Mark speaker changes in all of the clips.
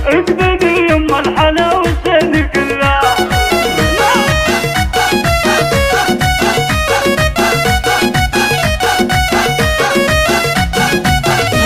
Speaker 1: اقبلي يما الحلا والزين كله.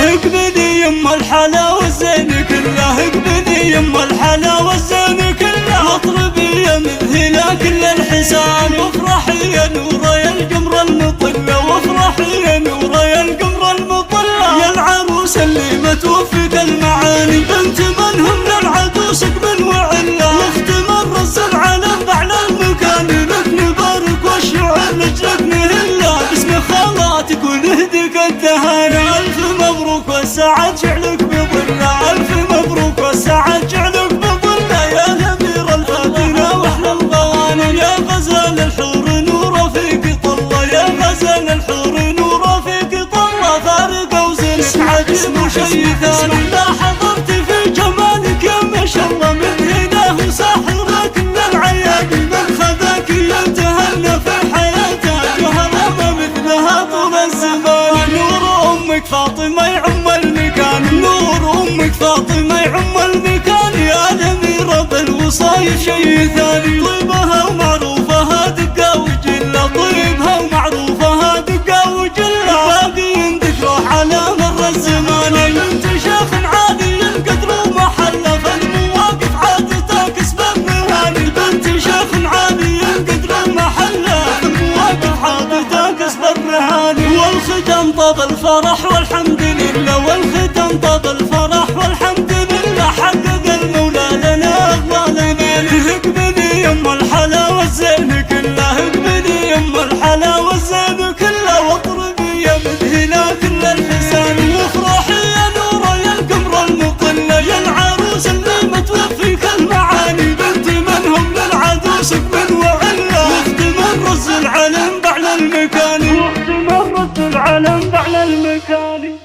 Speaker 1: اقبلي يما الحلا والزين كله، اقبلي يما الحلا والزين كله، واطربي يا مذهلة كل الحسان، وافرحي يا نورة يا القمر المطلة، وافرحي يا نورة يا القمر المطلة، يا العروس اللي ما توفق المعاني، بنت من هم للعدوس قبل وعلة، واخت من رز العالم باعلى المكان، لك نبارك والشعر لجلك نهلة، باسم خالاتك ونهديك التهاني، الف مبروك والسعد جعلك بظلة، الف مبروك والسعد جعلك بظلة، يا الامير الفاتنة واحلى الغوانم، يا غزال الحور نوره فيك طلة، يا غزال الحور نوره فيك طلة، فارق وزنك عجيب وشي ثاني، لا حضرت في جمالك يا ما شاء الله، من هنا وساحرك من العياد، من خذاك يتهنى في حياته، وهرم مثلها طول الزمان، نور امك فاطمة يعم المكان، نور امك فاطمة يعم المكان، يا الاميرة بالوصايف شي ثاني، طيبها ومعروفها دقة وجلة، طيبها ومعروفها دقة وجلة، باقي ذكره على مر الزمان، بنت شيخ عالي القدر ومحله، فالمواقف عادته كسب الرهان، بنت شيخ عالي القدر ومحله، فالمواقف عادته كسب الرهان، والختم طاب الفرح والحمد لله، والختم طاب الفرح والحمد لله، حقق المولى لنا اغوالنا، اقبلي يما الحلا والزين كله، اقبلي يما الحلا والزين كله، واطربي يا مذهلة كل الحسان، وافرحي يا نورة يا القمر المطلة، يا العروس اللي متوفيك المعاني، بنت من هم للعدوس قبل وعلة، واخت من رز العلم باعلى المكان، واخت من رز العلم باعلى المكان.